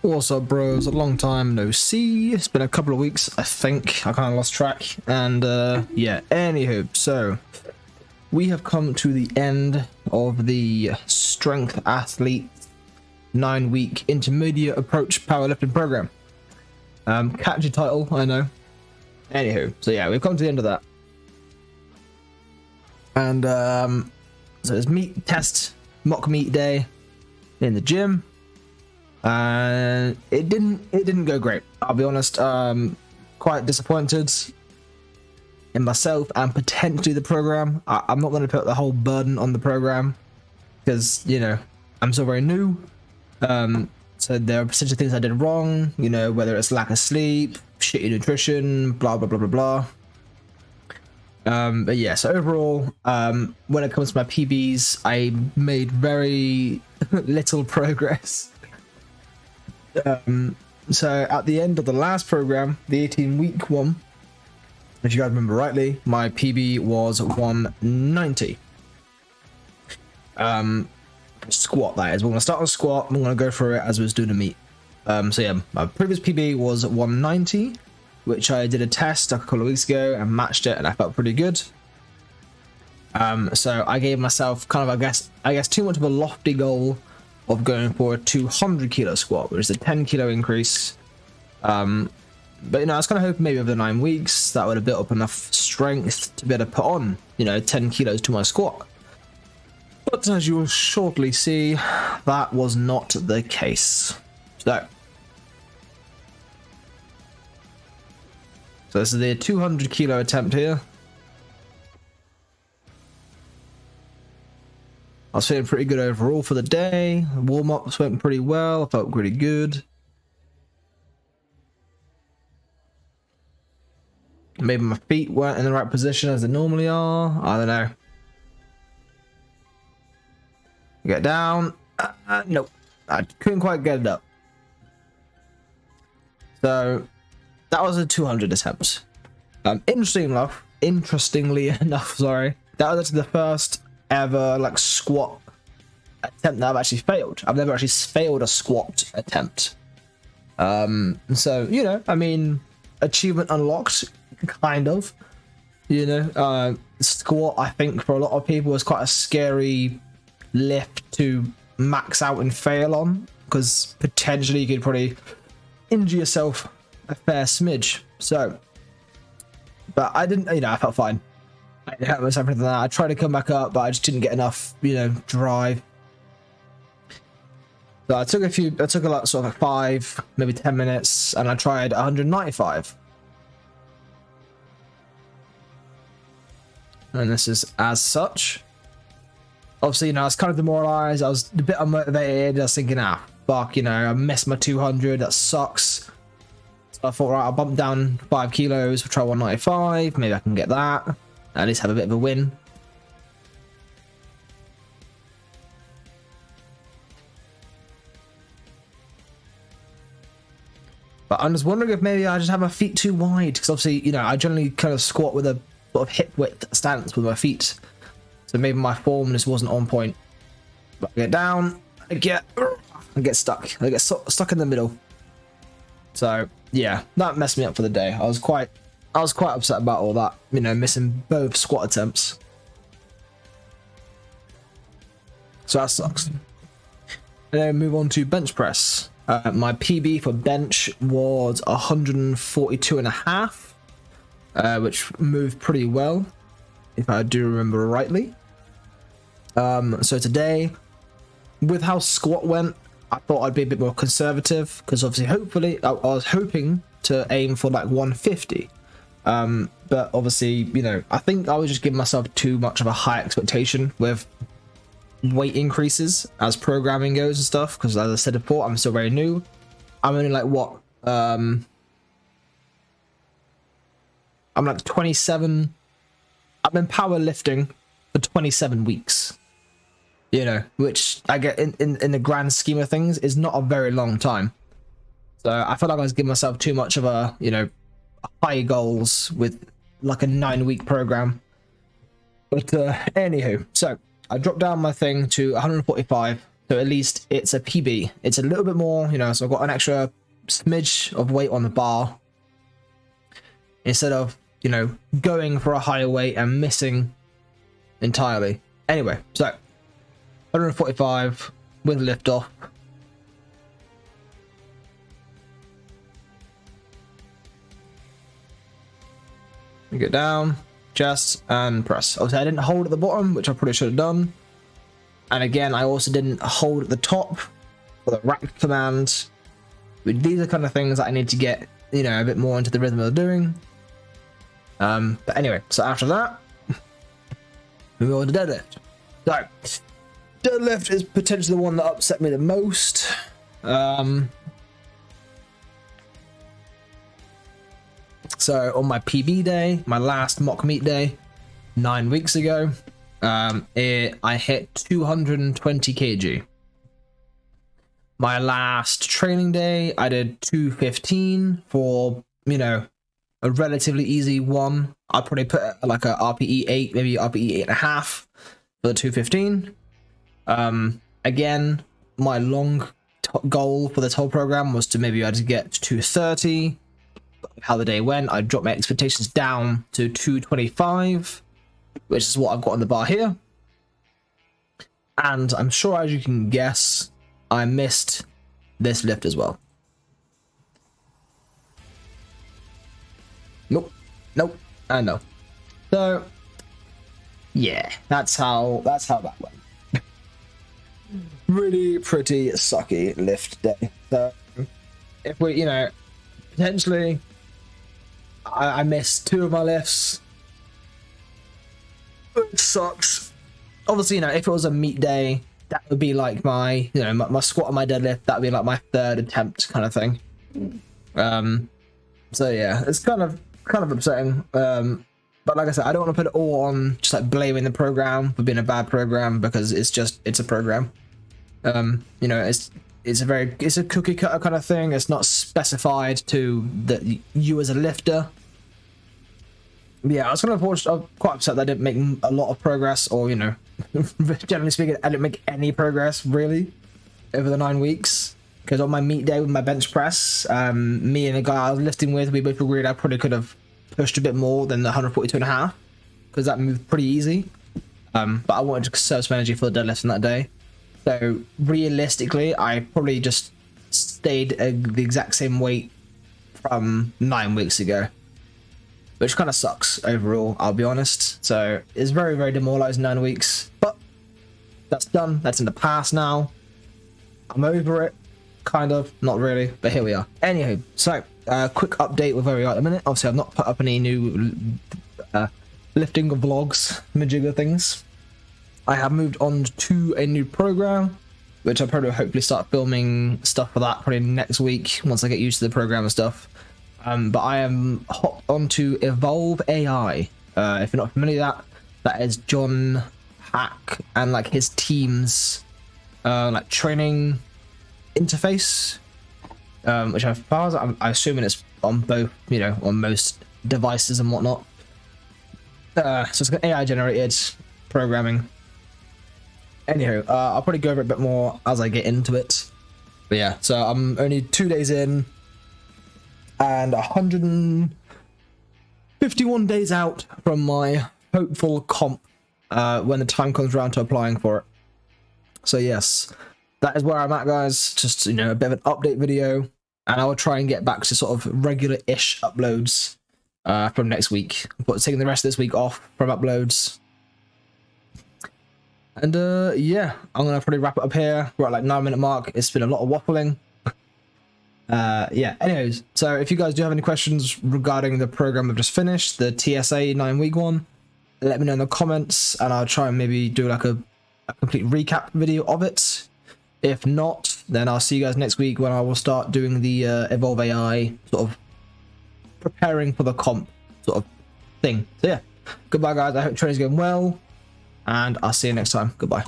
What's up, bros? A long time no see. It's been a couple of weeks, I think. I kind of lost track. And yeah, anywho, so we have come to the end of the Strength Athlete 9-week intermediate approach powerlifting program. Catchy title, I know. Anywho, so yeah, we've come to the end of that. And so it's meet test, mock meet day in the gym. And it didn't go great. I'll be honest. Quite disappointed in myself and potentially the program. I'm not going to put the whole burden on the program because, you know, I'm still very new. So there are potential things I did wrong, you know, whether it's lack of sleep, shitty nutrition, blah blah blah blah blah. But yeah, so overall, when it comes to my PBs, I made very little progress. So at the end of the last program, the 18-week one, if you guys remember rightly, my PB was 190. Squat, that is. We're going to start on squat. I'm going to go through it as we was doing a meet. So yeah, my previous PB was 190, which I did a test a couple of weeks ago and matched it, and I felt pretty good. So I gave myself kind of, I guess too much of a lofty goal of going for a 200 kilo squat, which is a 10 kilo increase. But you know, I was kind of hoping maybe over the 9 weeks that would have built up enough strength to be able to put on, you know, 10 kilos to my squat. But as you will shortly see, that was not the case. So this is the 200 kilo attempt here. I was feeling pretty good overall for the day. Warm-ups went pretty well. I felt pretty good. Maybe my feet weren't in the right position as they normally are. I don't know. Get down. Nope. I couldn't quite get it up. So that was a 200 attempt. Interestingly enough, sorry. That was actually the first ever like squat attempt that I've actually failed. I've never actually failed a squat attempt. So, you know, I mean, achievement unlocked, kind of. You know, squat, I think for a lot of people is quite a scary lift to max out and fail on, because potentially you could probably injure yourself a fair smidge. So, but I didn't, you know, I felt fine. I hurt myself everything that. I tried to come back up, but I just didn't get enough, you know, drive. So I took a lot, sort of 5, maybe 10 minutes, and I tried 195. And this is as such. Obviously, you know, I was kind of demoralized. I was a bit unmotivated. I was thinking, fuck, you know, I missed my 200. That sucks. So I thought, right, I'll bump down 5 kilos. We'll try 195. Maybe I can get that. At least have a bit of a win. But I'm just wondering if maybe I just have my feet too wide, because obviously, you know, I generally kind of squat with a sort of hip width stance with my feet. So maybe my form just wasn't on point. But I get down, I get stuck. I get stuck in the middle. So yeah, that messed me up for the day. I was quite upset about all that, you know, missing both squat attempts. So that sucks. And then move on to bench press. My PB for bench was 142.5, which moved pretty well, if I do remember rightly. So today, with how squat went, I thought I'd be a bit more conservative, because obviously, hopefully, I was hoping to aim for like 150. But obviously, you know, I think I was just giving myself too much of a high expectation with weight increases as programming goes and stuff, because as I said before, I'm still very new. I'm only like what, I'm like 27. I've been powerlifting for 27 weeks, you know, which I get in the grand scheme of things is not a very long time. So I felt like I was giving myself too much of a, you know, high goals with like a 9-week program. But anywho, so I dropped down my thing to 145 So at least it's a PB. It's a little bit more, you know, so I've got an extra smidge of weight on the bar instead of, you know, going for a higher weight and missing entirely. Anyway, so 145 with lift off. You get down, chest, and press. Obviously, I didn't hold at the bottom, which I probably should have done. And again, I also didn't hold at the top for the rack command. But these are kind of things that I need to get, you know, a bit more into the rhythm of doing. But anyway, so after that, we go on to deadlift. So, deadlift is potentially the one that upset me the most. So on my PB day, my last mock meet day, 9 weeks ago, I hit 220 kg. My last training day, I did 215 for, you know, a relatively easy one. I'd probably put like a RPE 8, maybe RPE 8.5 for the 215. Again, my long goal for this whole program was to maybe to get to 230. How the day went, I dropped my expectations down to 225, which is what I've got on the bar here. And I'm sure, as you can guess, I missed this lift as well. Nope, and no. So yeah, that's how that went. Really pretty sucky lift day. So if we, you know, potentially I missed 2 of my lifts. It sucks. Obviously, you know, if it was a meet day, that would be like my, you know, my squat and my deadlift. That would be like my 3rd attempt kind of thing. So yeah, it's kind of upsetting. But like I said, I don't want to put it all on just like blaming the program for being a bad program, because it's a program. You know, it's a cookie cutter kind of thing. It's not specified to that you as a lifter. Yeah, I was I'm quite upset that I didn't make a lot of progress, or, you know, generally speaking, I didn't make any progress really over the 9 weeks. Because on my meet day with my bench press, me and the guy I was lifting with, we both agreed I probably could have pushed a bit more than the 142.5, because that moved pretty easy. But I wanted to conserve some energy for the deadlift on that day. So realistically, I probably just stayed the exact same weight from 9 weeks ago, which kind of sucks overall, I'll be honest. So it's very, very demoralizing 9 weeks, but that's done. That's in the past now. I'm over it, kind of, not really, but here we are. Anywho, so quick update with where we are at the minute. Obviously, I've not put up any new lifting vlogs, majigger things. I have moved on to a new program, which I'll probably hopefully start filming stuff for that probably next week once I get used to the program and stuff. But I am hopped onto Evolve AI. If you're not familiar with that, that is John Hack and like his team's like training interface, which as far as I'm assuming it's on both, you know, on most devices and whatnot. So it's got AI generated programming. Anywho, I'll probably go over it a bit more as I get into it. But yeah, so I'm only 2 days in and 151 days out from my hopeful comp when the time comes around to applying for it. So yes, that is where I'm at, guys. Just, you know, a bit of an update video, and I will try and get back to sort of regular-ish uploads from next week. But taking the rest of this week off from uploads. And yeah, I'm gonna probably wrap it up here. We're at like 9-minute mark. It's been a lot of waffling. Yeah, anyways, so if you guys do have any questions regarding the program I've just finished, the TSA 9-week one, let me know in the comments, and I'll try and maybe do like a complete recap video of it. If not, then I'll see you guys next week when I will start doing the Evolve AI sort of preparing for the comp sort of thing. So yeah, goodbye guys, I hope training's going well, and I'll see you next time. Goodbye.